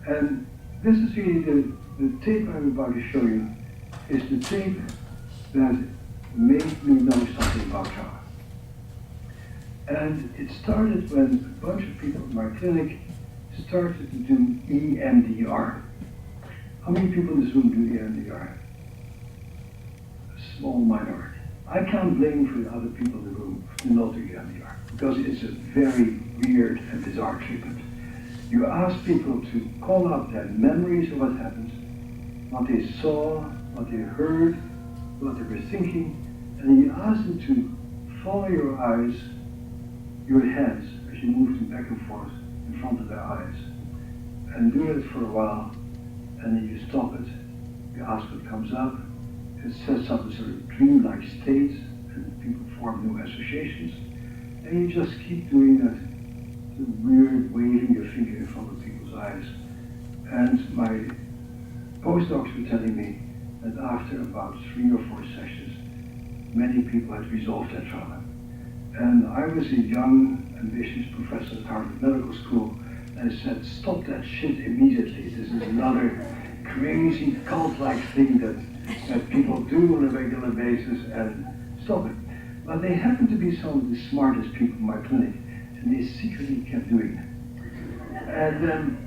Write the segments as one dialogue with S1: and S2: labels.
S1: And this is really the tape I'm about to show you is the tape that made me know something about trauma. And it started when a bunch of people at my clinic started to do EMDR. How many people in this room do EMDR? A small minority. I can't blame for the other people in the room to not do EMDR, because it's a very weird and bizarre treatment. You ask people to call up their memories of what happened, what they saw, what they heard, what they were thinking, and then you ask them to follow your eyes, your hands, as you move them back and forth in front of their eyes. And do it for a while, and then you stop it. You ask what comes up. It sets up a sort of dreamlike state, and people form new associations. And you just keep doing that, the weird waving your finger in front of people's eyes. And my postdocs were telling me that after about 3 or 4 sessions, many people had resolved their trauma. And I was a young, ambitious professor at Harvard Medical School, and I said, stop that shit immediately. This is another crazy cult-like thing that people do on a regular basis, and stop it. But they happened to be some of the smartest people in my clinic, and they secretly kept doing it. And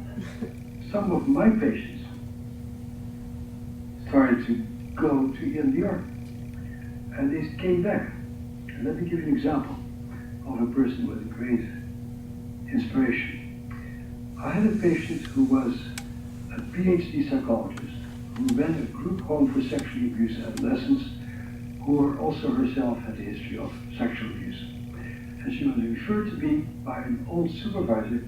S1: some of my patients started to go to EMDR, and they came back. And let me give you an example of a person with a great inspiration. I had a patient who was a PhD psychologist who ran a group home for sexually abused adolescents who also herself had a history of sexual abuse. And she was referred to me by an old supervisor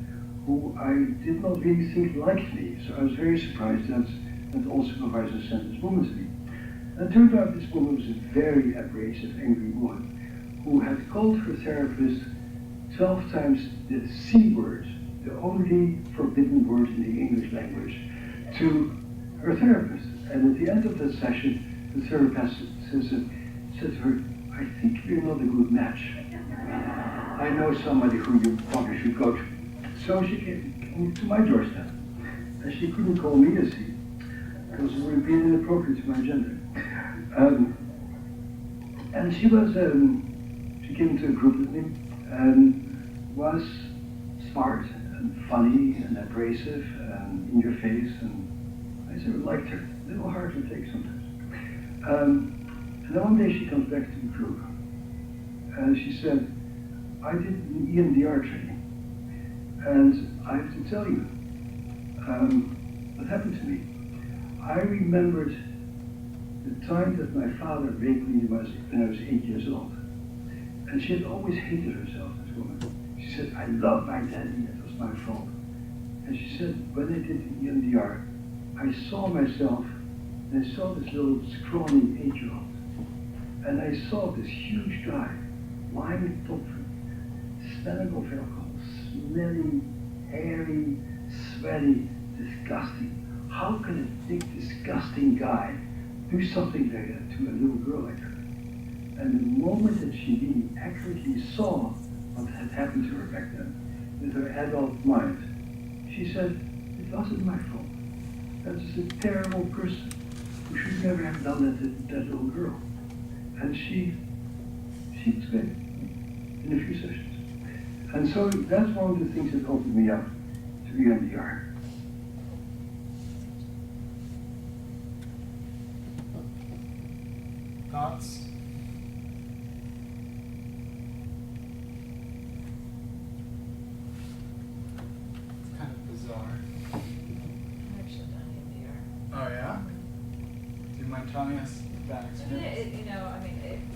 S1: who I did not really think liked me. So I was very surprised that that old supervisor sent this woman to me. And it turned out this woman was a very abrasive, angry woman who had called her therapist 12 times the C word, the only forbidden word in the English language, to her therapist. And at the end of that session, the therapist said to her, I think you're not a good match. I know somebody who you probably should go to. So she came to my doorstep. And she couldn't call me a C, because it would have been inappropriate to my gender. And she was, she came to a group with me and was smart and funny and abrasive and in your face, and I sort of liked her. A little hard to take sometimes. And then one day she comes back to the group and she said, I did an EMDR training, and I have to tell you what happened to me. I remembered the time that my father raped me when I was 8 years old. And she had always hated herself, this woman. She said, I love my daddy, it was my fault. And she said, when I did the EMDR, I saw myself, and I saw this little scrawny 8-year-old. And I saw this huge guy lying on top of him, smelling of alcohol, smelly, hairy, sweaty, disgusting. How can a big, disgusting guy do something like that to a little girl like her? And the moment that she really accurately saw what had happened to her back then, with her adult mind, she said, it wasn't my fault. That was a terrible person who should never have done that to that little girl. And she was great in a few sessions. And so that's one of the things that opened me up to EMDR.
S2: Thoughts? It's kind of bizarre.
S3: I've actually done EMDR.
S2: Oh yeah? Do you mind telling us that experience?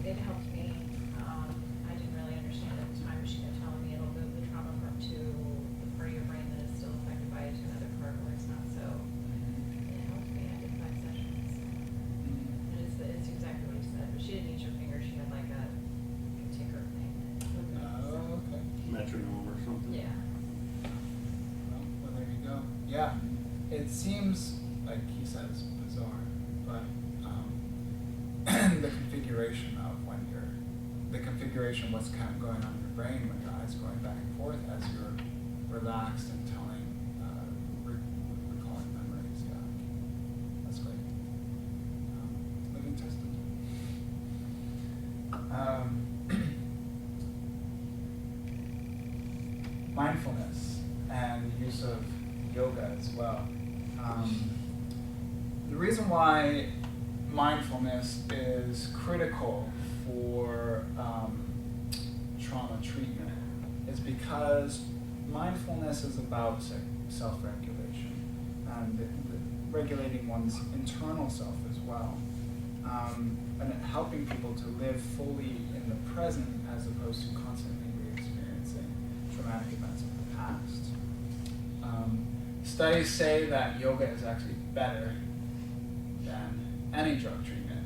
S3: It helped me. I didn't really understand at the time, but she kept telling me it'll move the trauma from to the part of your brain that is still affected by it to another part where it's not so. It helped me. I did 5 sessions. And it's exactly what you said. But she didn't use her finger. She had like a ticker thing.
S2: Oh, okay.
S4: Metronome or something.
S3: Yeah.
S2: Well, there you go. Yeah, it seems like he said it's bizarre, but the configuration of what's kind of going on in your brain when your eyes going back and forth as you're relaxed and telling mindfulness and the use of yoga as well. The reason why mindfulness is critical for trauma treatment is because mindfulness is about self-regulation and regulating one's internal self as well, and helping people to live fully in the present as opposed to constantly re-experiencing traumatic events of the past. Studies say that yoga is actually better than any drug treatment.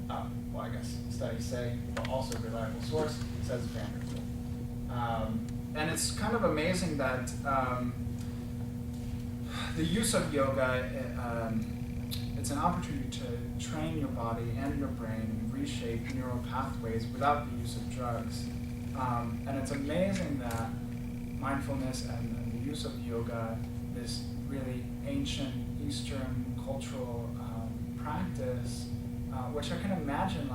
S2: Well, I guess studies say, but also reliable source says Vanderbilt. And it's kind of amazing that the use of yoga, it's an opportunity to train your body and your brain and reshape neural pathways without the use of drugs. And it's amazing that mindfulness and the use of yoga, this really ancient Eastern cultural practice, which I can imagine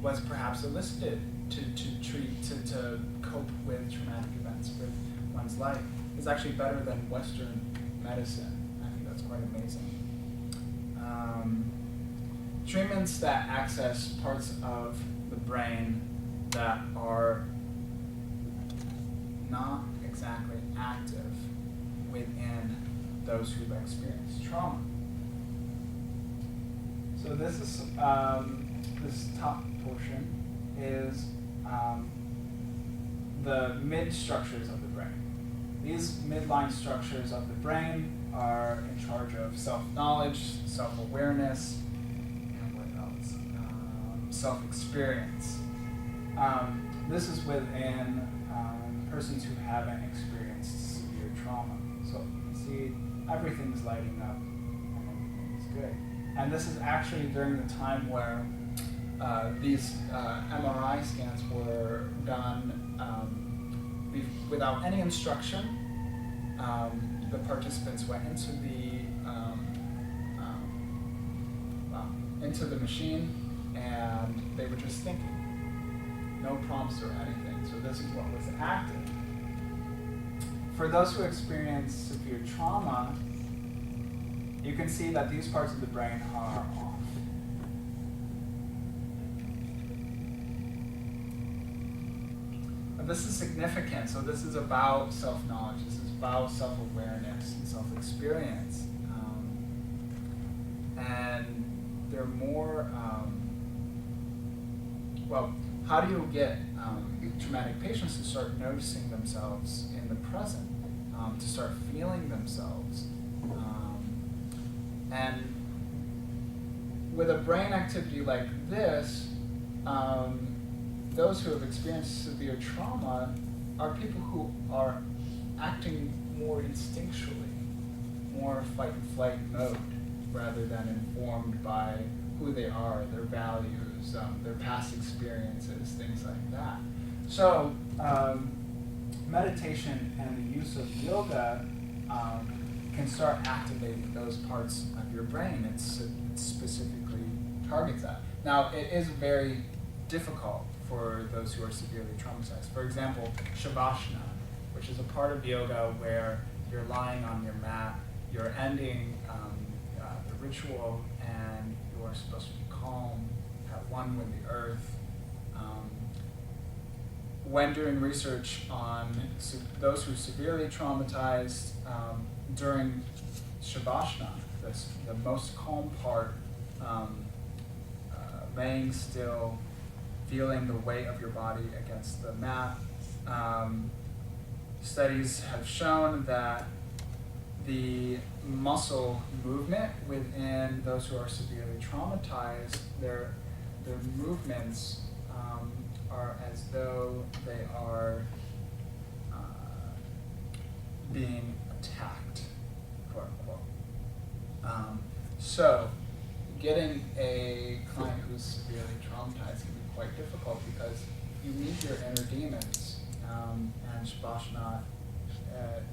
S2: was perhaps elicited to cope with traumatic events with one's life, is actually better than Western medicine. I think that's quite amazing. Treatments that access parts of the brain that are not exactly active within those who've experienced trauma. So this is this top portion is the mid structures of the brain. These midline structures of the brain are in charge of self-knowledge, self-awareness, and what else? Self-experience. This is within persons who haven't experienced severe trauma. So you can see everything's lighting up and everything's good. And this is actually during the time where these MRI scans were done without any instruction. The participants went into the machine, and they were just thinking, no prompts or anything. So this is what was active. For those who experience severe trauma, you can see that these parts of the brain are off. And this is significant. So this is about self-knowledge. This is about self-awareness and self-experience. And they're more, how do you get traumatic patients to start noticing themselves in the present, to start feeling themselves? And with a brain activity like this, those who have experienced severe trauma are people who are acting more instinctually, more fight and flight mode, rather than informed by who they are, their values, their past experiences, things like that. So meditation and the use of yoga can start activating those parts of your brain. It specifically targets that. Now, it is very difficult for those who are severely traumatized. For example, Shavasana, which is a part of yoga where you're lying on your mat, you're ending the ritual, and you're supposed to be calm, at one with the earth. When doing research on those who are severely traumatized, during Shavasana, the most calm part, laying still, feeling the weight of your body against the mat. Studies have shown that the muscle movement within those who are severely traumatized, their movements are as though they are being attacked, quote unquote. So getting a client who's severely traumatized can be quite difficult because you meet your inner demons, and Shavasana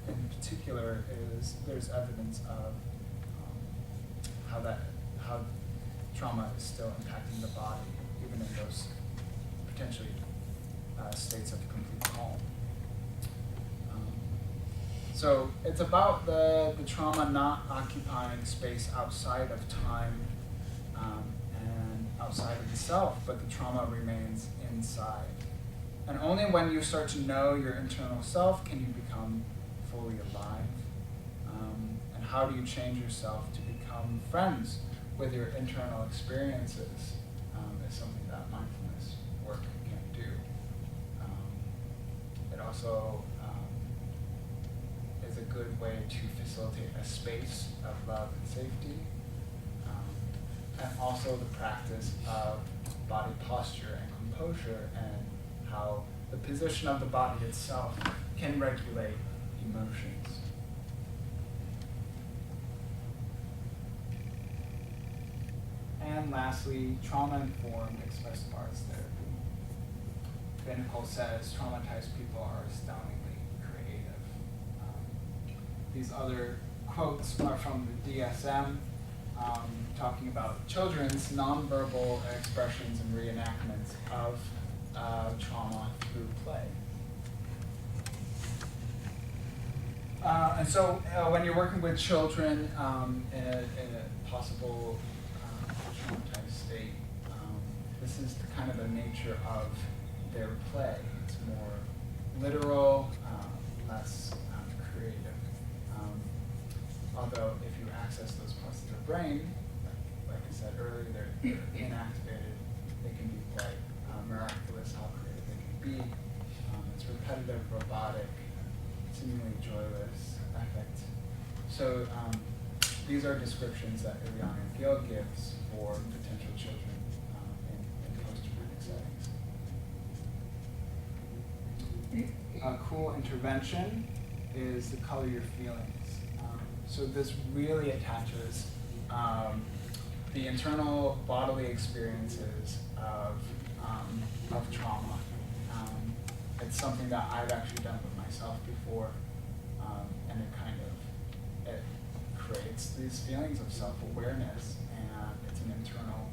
S2: in particular there's evidence of how trauma is still impacting the body even in those potentially states of complete calm. So it's about the trauma not occupying space outside of time and outside of the self, but the trauma remains inside. And only when you start to know your internal self can you become fully alive. And how do you change yourself to become friends with your internal experiences is something that mindfulness work can do. It also is a good way to facilitate a space of love and safety, and also the practice of body posture and composure, and how the position of the body itself can regulate emotions. And lastly, trauma-informed expressive arts therapy. Pinnacle says traumatized people are astoundingly creative. These other quotes are from the DSM, talking about children's nonverbal expressions and reenactments of trauma through play. And so when you're working with children in a possible traumatized state, this is kind of the nature of their play. It's more literal, less creative. Although if you access those parts of their brain, like I said earlier, they're inactivated, they can be quite miraculous how creative they can be. It's repetitive, robotic, seemingly joyless affect. So these are descriptions that Ileana Field gives for potential children in post-traumatic settings. A cool intervention is the color your feelings. So this really attaches the internal bodily experiences of trauma. It's something that I've actually done with myself before, and it creates these feelings of self-awareness, and it's an internal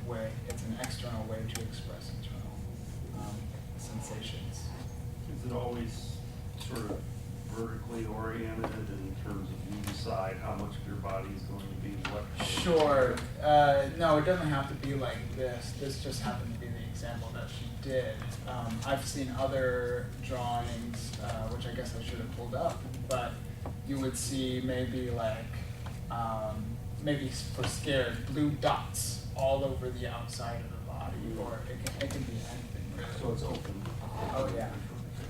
S2: way, it's an external way to express internal sensations.
S4: Is it always sort of vertically oriented in terms of you decide how much of your body is going to be what?
S2: Sure. No, it doesn't have to be like this. This just happened to be the example that she did. I've seen other drawings, which I guess I should have pulled up, but you would see maybe like, maybe for scared, blue dots all over the outside of the body, or it can be anything really.
S4: So it's open.
S2: Oh yeah.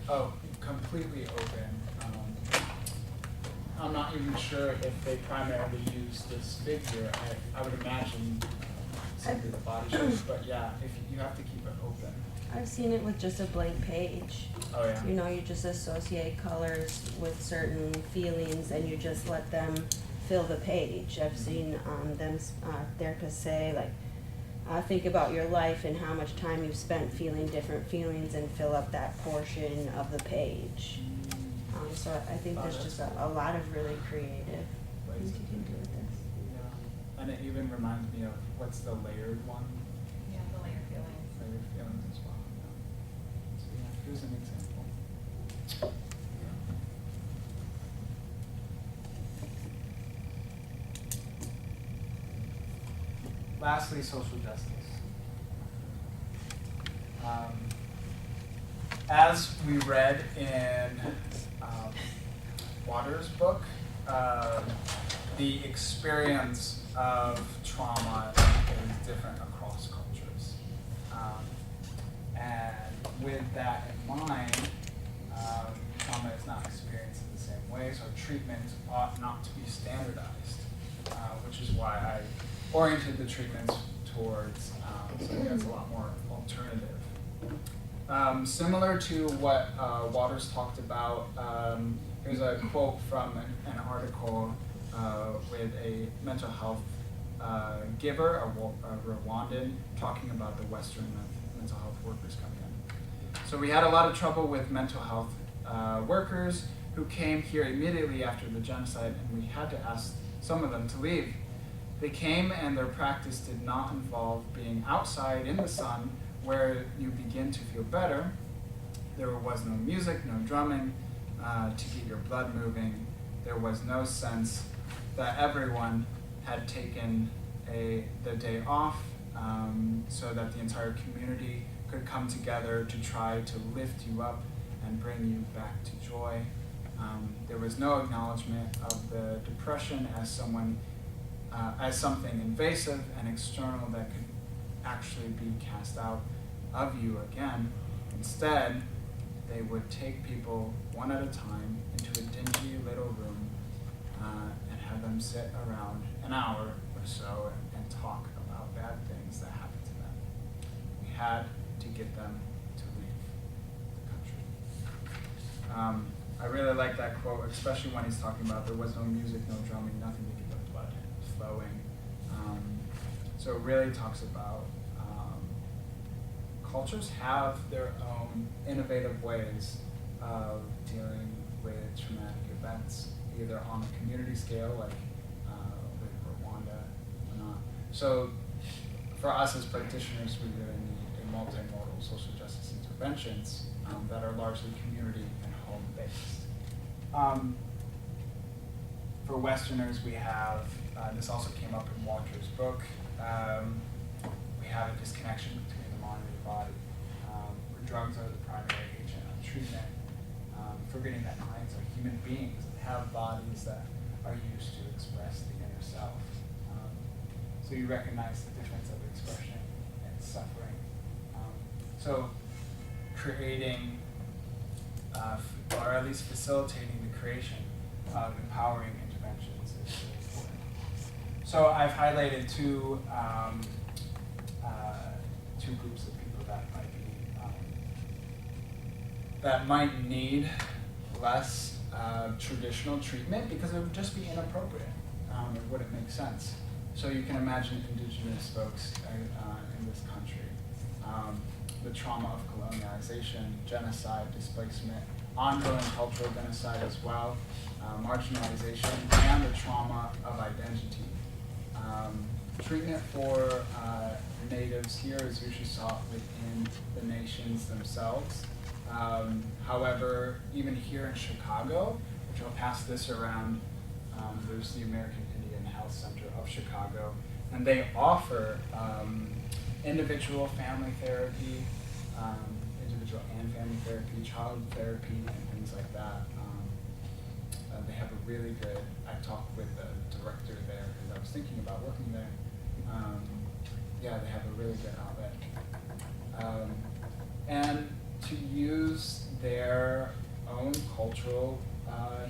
S2: Oh, completely open. I'm not even sure if they primarily use this figure. I would imagine simply the body shape, but yeah, if you have to keep it open.
S5: I've seen it with just a blank page.
S2: Oh yeah.
S5: You know, you just associate colors with certain feelings and you just let them fill the page. I've seen them therapists say, like, think about your life and how much time you've spent feeling different feelings and fill up that portion of the page. So I think there's just a lot of really creative things you can do with this.
S2: Yeah. And it even reminds me of, what's the layered one?
S3: Yeah, the layer feelings.
S2: Layered feelings as well. Yeah. So yeah, here's an example. Lastly, social justice. As we read in Waters' book, the experience of trauma is different across cultures. And with that in mind, trauma is not experienced in the same way, so treatment ought not to be standardized, which is why I oriented the treatments towards something that's a lot more alternative. Similar to what Waters talked about, here's a quote from an article with a mental health giver, a Rwandan, talking about the Western mental health workers coming in. So we had a lot of trouble with mental health workers who came here immediately after the genocide, and we had to ask some of them to leave. They came and their practice did not involve being outside in the sun where you begin to feel better, there was no music, no drumming to get your blood moving. There was no sense that everyone had taken the day off so that the entire community could come together to try to lift you up and bring you back to joy. There was no acknowledgement of the depression as something invasive and external that could actually be cast out of you again. Instead, they would take people one at a time into a dingy little room and have them sit around an hour or so and talk about bad things that happened to them. We had to get them to leave the country. I really like that quote, especially when he's talking about there was no music, no drumming, nothing to get the blood flowing. So it really talks about cultures have their own innovative ways of dealing with traumatic events, either on a community scale, like with Rwanda or not. So for us as practitioners, we really need a multimodal social justice interventions that are largely community and home-based. For Westerners, we have, this also came up in Walter's book, we have a disconnection between the mind and the body, where drugs are the primary agent of treatment, forgetting that minds are human beings and have bodies that are used to express the inner self. So you recognize the difference of expression and suffering. So creating, or at least facilitating the creation of empowering interventions is really important. So I've highlighted two groups of people that might need less traditional treatment because it would just be inappropriate. It wouldn't make sense. So you can imagine indigenous folks in this country, the trauma of colonialization, genocide, displacement, ongoing cultural genocide as well, marginalization, and the trauma of identity. Treatment for natives here is usually sought within the nations themselves. However, even here in Chicago, which I'll pass this around, there's the American Indian Health Center of Chicago, and they offer individual family therapy, individual and family therapy, child therapy, and things like that. They have a really good, I talked with the director there because I was thinking about working there. Yeah, they have a really good outlet. And to use their own cultural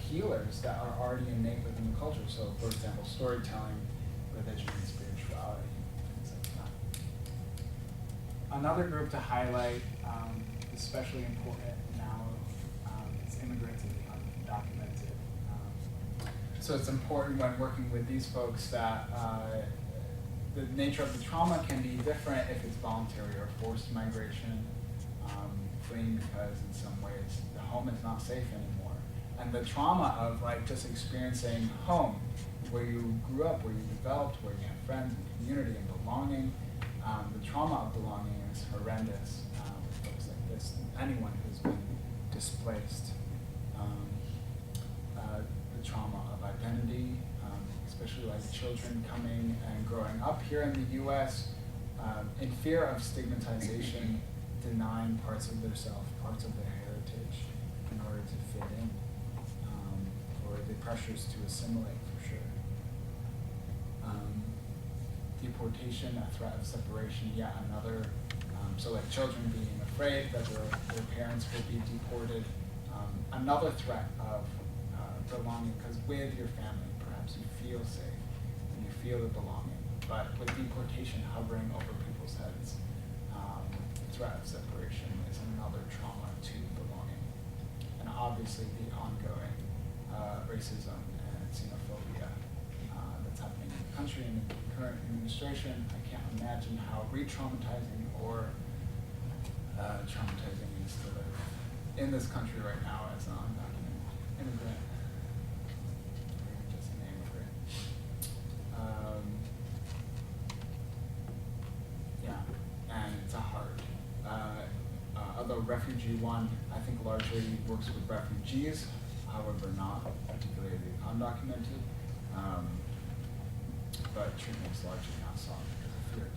S2: healers that are already innate within the culture. So, for example, storytelling, religion, and spirituality, things like that. Another group to highlight, especially important now, is immigrants and the undocumented. So it's important when working with these folks that the nature of the trauma can be different if it's voluntary or forced migration, fleeing because in some ways the home is not safe anymore. And the trauma of like just experiencing home, where you grew up, where you developed, where you have friends and community and belonging. The trauma of belonging is horrendous with folks like this, anyone who's been displaced. The trauma of identity, especially like children coming and growing up here in the US, in fear of stigmatization, denying parts of their self, parts of their heritage in order to fit in, or the pressures to assimilate for sure. Deportation, a threat of separation, yet another, so like children being afraid that their parents will be deported, another threat of belonging, because with your family, perhaps you feel safe and you feel the belonging, but with deportation hovering over people's heads, the threat of separation is another trauma to belonging. And obviously the ongoing racism and xenophobia that's happening in the country and in the current administration. I can't imagine how re-traumatizing or traumatizing it is to live in this country right now as an undocumented immigrant. Just an immigrant. Yeah, and it's a hard Refugee One, I think largely works with refugees, however not particularly undocumented. But treatment is largely not sought because of fear of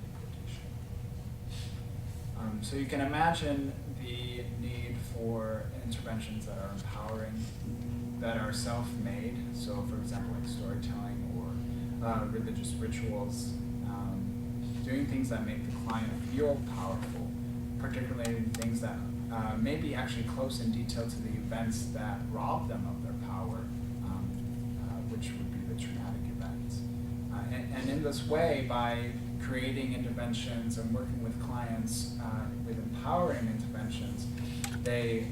S2: deportation. So you can imagine the need for interventions that are empowering, that are self-made. So for example, like storytelling or religious rituals, doing things that make the client feel powerful, particularly things that may be actually close in detail to the events that rob them of their power, which would be the traumatic events. And in this way, by creating interventions and working with clients with empowering interventions, they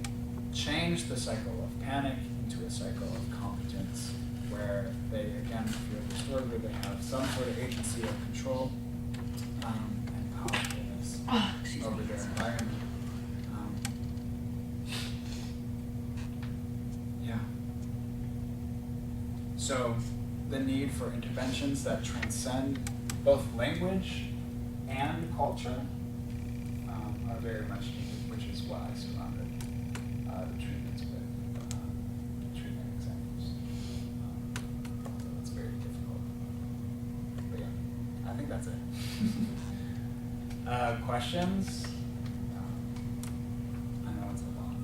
S2: change the cycle of panic into a cycle of competence, where they again feel restored, where they have some sort of agency or control and powerfulness over their environment. Yeah. So the need for interventions that transcend both language and culture are very much needed, which is why I surrounded the treatments with treatment examples. Although it's very difficult. But yeah, I think that's it. Questions? I know it's a lot.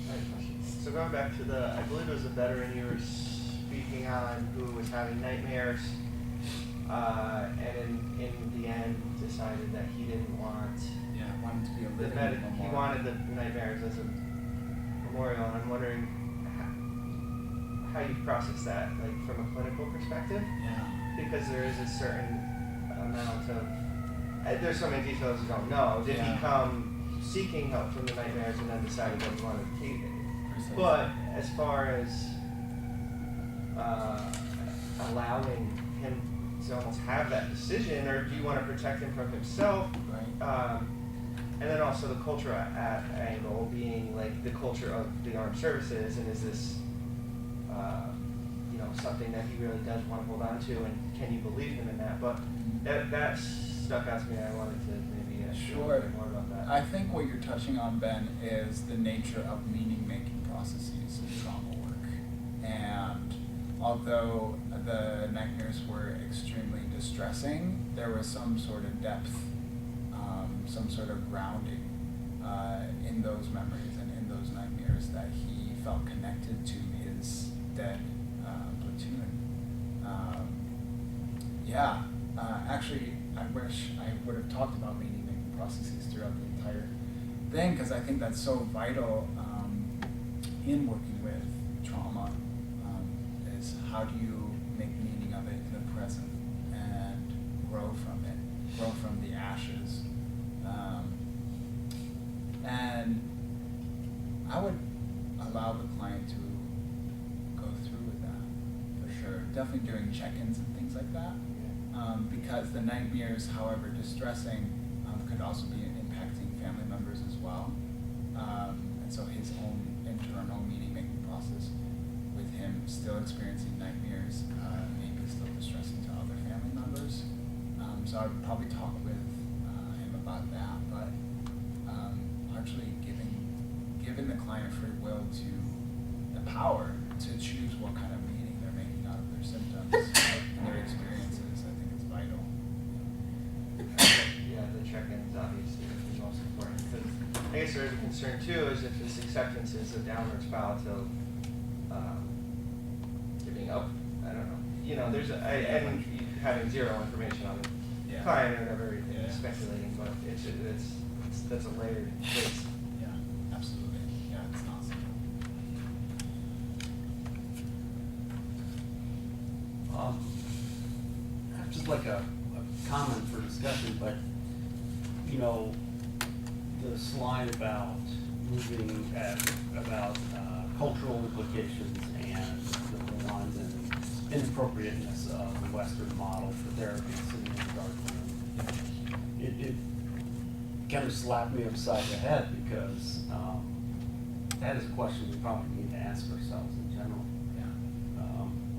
S6: I have a question. So going back to the, I believe it was a veteran you were speaking on who was having nightmares, and in the end decided that he didn't want
S2: Yeah, I wanted to be a
S6: the
S2: living
S6: he
S2: memorial.
S6: wanted the nightmares as a memorial, and I'm wondering how you process that, like from a clinical perspective,
S2: Yeah.
S6: because there is a certain amount of, there's so many details you don't know. Did
S2: Yeah.
S6: he come seeking help from the nightmares and then decided that he wanted to keep it?
S2: Precisely.
S6: But as far as allowing him to almost have that decision, or do you want to protect him from himself?
S2: Right.
S6: And then also the culture angle being like the culture of the armed services, and is this, something that he really does want to hold on to, and can you believe him in that? But that stuck out to me. I wanted to maybe ask you a little bit more about that.
S2: I think what you're touching on, Ben, is the nature of meaning-making processes in trauma work. And although the nightmares were extremely distressing, there was some sort of depth, some sort of grounding in those memories and in those nightmares that he felt connected to his dead platoon. Actually, I wish I would have talked about meaning-making processes throughout the entire thing, because I think that's so vital in working with trauma, is how do you make meaning of it in the present and grow from the ashes. And I would allow the client to go through with that, for sure. Definitely doing check-ins and things like that. Because the nightmares, however distressing, could also be impacting family members as well. And so his own internal meaning-making process with him still experiencing nightmares may be still distressing to other family members. So I would probably talk with him about that, but largely giving the client free will to the power to choose what kind of meaning they're making out of their symptoms and their experiences. I think it's vital.
S6: Yeah, the check-in is obviously the most important. Because I guess there is a concern too, is if this acceptance is a downward spiral to giving up. I don't know. There's and having zero information on the
S2: Yeah.
S6: client or whatever,
S2: Yeah.
S6: speculating, but it's that's a layered case.
S2: Yeah, absolutely. Yeah, it's not simple.
S7: Just like a comment for discussion, but, the slide about about cultural implications and the ones and inappropriateness of the Western model for therapy sitting in the dark room. It kind of slapped me upside the head, because that is a question we probably need to ask ourselves in general.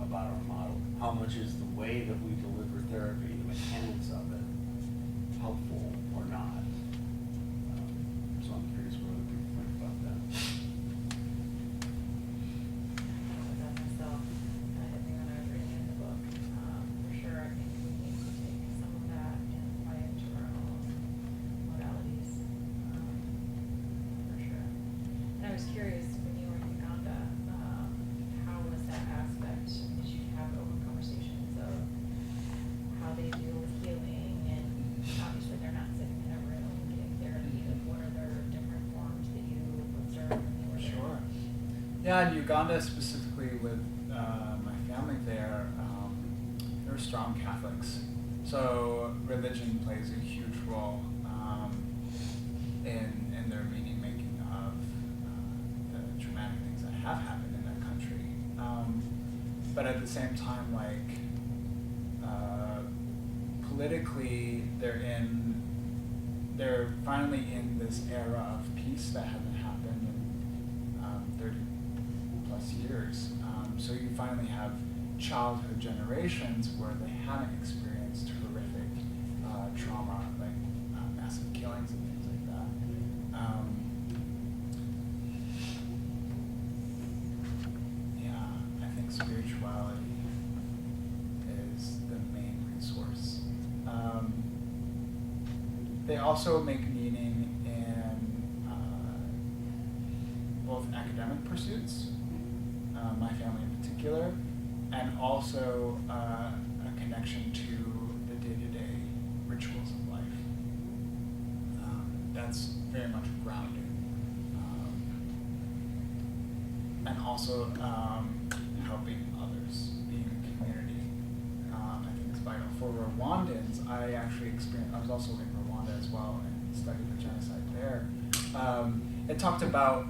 S7: About our model. How much is the way that we deliver therapy, the mechanics of it, helpful or not? So
S3: was curious, when you were in Uganda, how was that aspect? Did you have open conversations of how they deal with healing, and obviously they're not sitting in a room getting therapy, but what are their different forms that you observed when you were there?
S2: Sure. Yeah, in Uganda specifically with my family there, they're strong Catholics. So religion plays a huge role in their meaning making of the traumatic things that have happened in that country. But at the same time, like politically, they're finally in this era of peace that hasn't happened in 30 plus years. So you finally have childhood generations where they haven't experienced horrific trauma, like massive killings and things like that. Yeah, I think spirituality is the main resource. They also make meaning in both academic pursuits, my family in particular, and also a connection to the day-to-day rituals of life. That's very much grounding. And also helping others, being a community, I think is vital. For Rwandans, I was also in Rwanda as well and studied the genocide there. It talked about,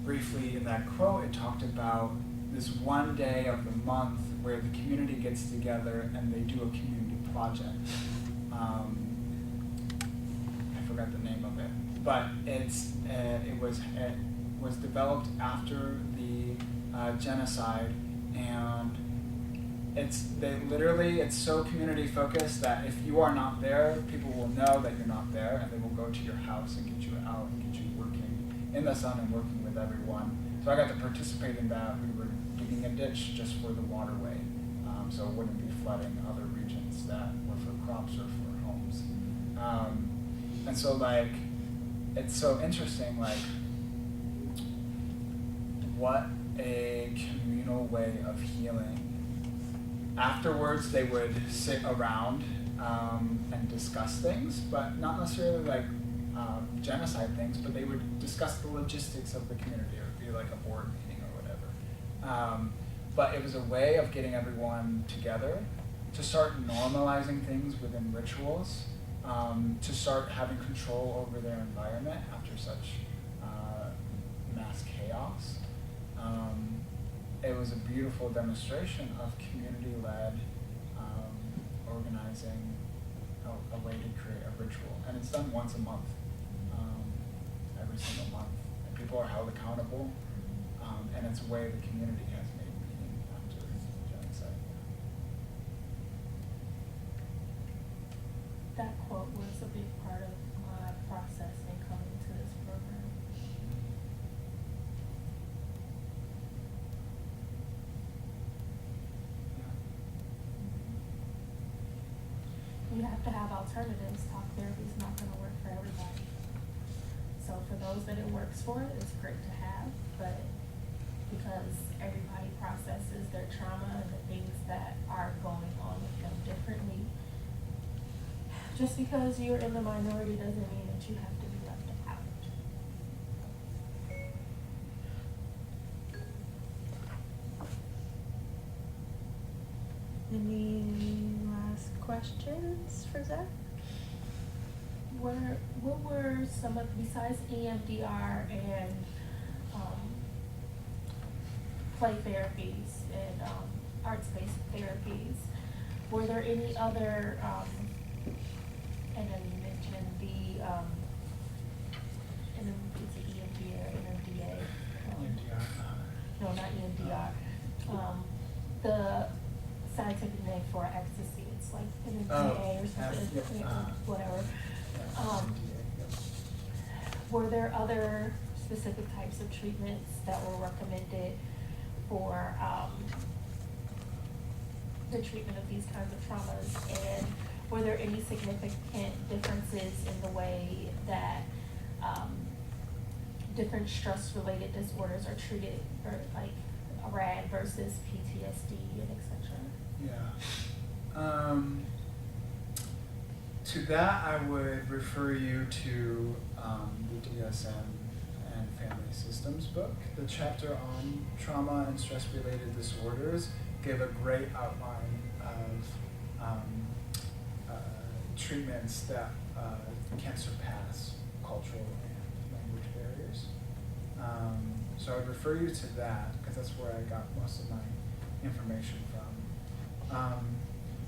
S2: briefly in that quote, it talked about this one day of the month where the community gets together and they do a community project. I forgot the name of it, but it was developed after the genocide, and it's so community focused that if you are not there, people will know that you're not there, and they will go to your house and get you out and get you working in the sun and working with everyone. So I got to participate in that. We were digging a ditch just for the waterway, so it wouldn't be flooding other regions that were for crops or for homes. And so like, it's so interesting, like what a communal way of healing. Afterwards, they would sit around and discuss things, but not necessarily like genocide things, but they would discuss the logistics of the community. It would be like a board meeting or whatever. But it was a way of getting everyone together to start normalizing things within rituals, to start having control over their environment after such mass chaos. It was a beautiful demonstration of community-led organizing, a way to create a ritual. And it's done once a month, every single month. And people are held accountable, and it's a way the community has made meaning after genocide.
S8: That quote was a big part of my process in coming to this program. You have to have alternatives. Talk therapy is not going to work for everybody. So for those that it works for, it's great to have, but because everybody processes their trauma and the things that are going on with them differently, just because you're in the minority doesn't mean that you have to be left out.
S5: Any last questions for Zach?
S8: What were some of, besides EMDR and play therapies and arts-based therapies, were there any other, and then you mentioned the, and then it's EMDR, NMDA. No, not EMDR. The scientific name for ecstasy, it's like NMDA or something, whatever. Were there other specific types of treatments that were recommended for the treatment of these kinds of traumas? And were there any significant differences in the way that different stress-related disorders are treated, or like a RAD versus PTSD and et cetera?
S2: Yeah. To that, I would refer you to the DSM and Family Systems book. The chapter on trauma and stress-related disorders gave a great outline of treatments that can surpass cultural and language barriers. So I would refer you to that because that's where I got most of my information from.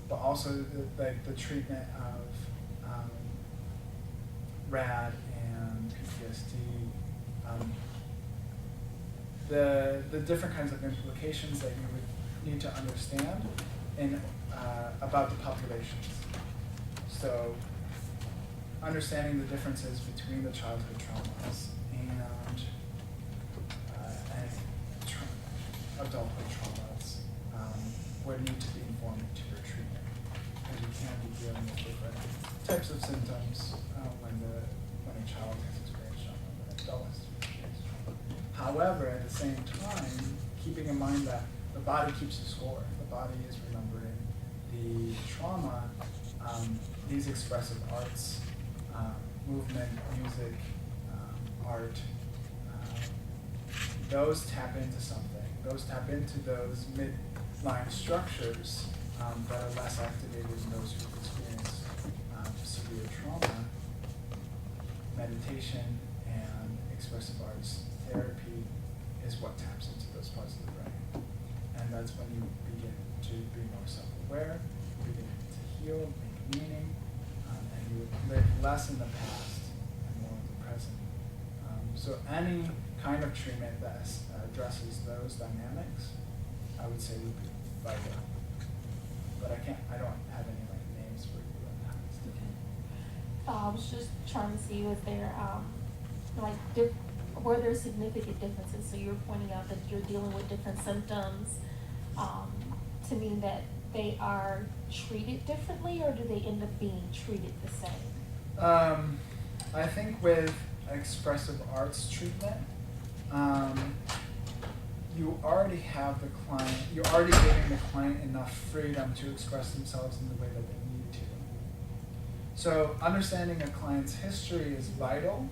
S2: But also the treatment of RAD and PTSD, the different kinds of implications that you would need to understand in about the populations. So understanding the differences between the childhood traumas and adulthood traumas would need to be informed to your treatment, because you can be dealing with different types of symptoms when a child has experienced trauma, when an adult has experienced trauma. However, at the same time, keeping in mind that the body keeps a score, the body is remembering the trauma. These expressive arts, movement, music, art, those tap into something. Those tap into those midline structures that are less activated in those who've experienced severe trauma. Meditation and expressive arts therapy is what taps into those parts of the brain. And that's when you begin to be more self-aware, you begin to heal, make meaning, and you live less in the past and more in the present. So any kind of treatment that addresses those dynamics, I would say would be vital. But I don't have any like names for you on that.
S8: I was just trying to see, was there, were there significant differences? So you're pointing out that you're dealing with different symptoms, to mean that they are treated differently, or do they end up being treated the same?
S2: I think with expressive arts treatment, you already have the client, you're already giving the client enough freedom to express themselves in the way that they need to. So understanding a client's history is vital,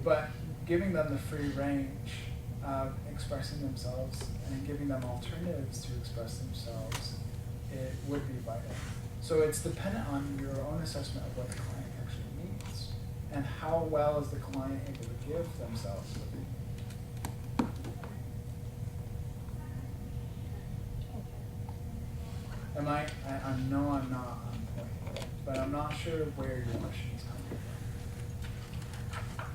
S2: but giving them the free range of expressing themselves and giving them alternatives to express themselves, it would be vital. So it's dependent on your own assessment of what the client actually needs and how well is the client able to give themselves what they need. I know I'm not on point, but I'm not sure where your question is coming from.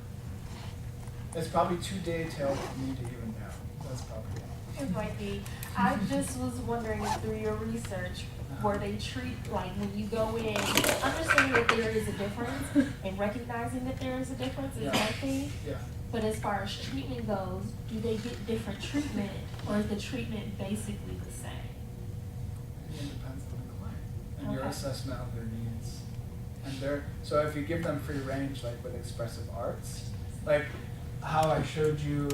S2: It's probably too detailed for me to even know. That's probably it.
S8: It might be. I just was wondering if through your research, where they treat, like when you go in, understanding that there is a difference and recognizing that there is a difference is one thing.
S2: Yeah.
S8: But as far as treatment goes, do they get different treatment, or is the treatment basically the same?
S2: It depends on the client and your
S8: Okay.
S2: assessment of their needs. And so if you give them free range, like with expressive arts, like how I showed you,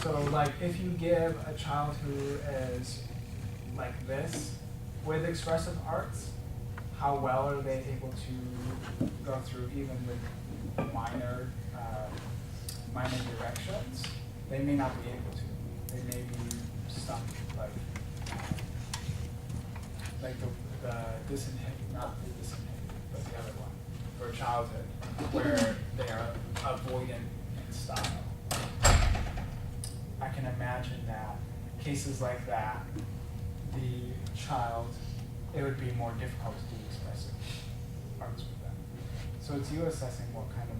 S2: so like if you give a child who is like this with expressive arts, how well are they able to go through even with minor directions? They may not be able to. They may be stuck like the disinhibited, not the disinhibited, but the other one for childhood, where they are avoidant in style. I can imagine that cases like that, the child, it would be more difficult to do expressive arts with them. So it's you assessing what kind of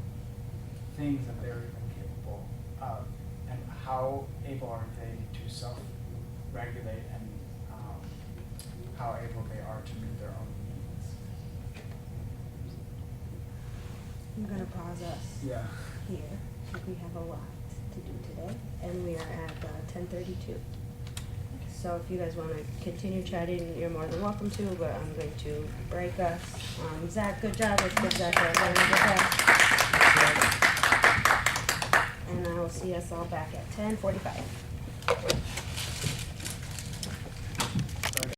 S2: things that they're even capable of, and how able are they to self-regulate, and how able they are to meet their own needs.
S5: I'm gonna pause us
S2: Yeah.
S5: here, because we have a lot to do today, and we are at 10:32. So if you guys wanna continue chatting, you're more than welcome to, but I'm going to break us. Zach, good job, let's give Zach a round of applause. And I will see us all back at 10:45.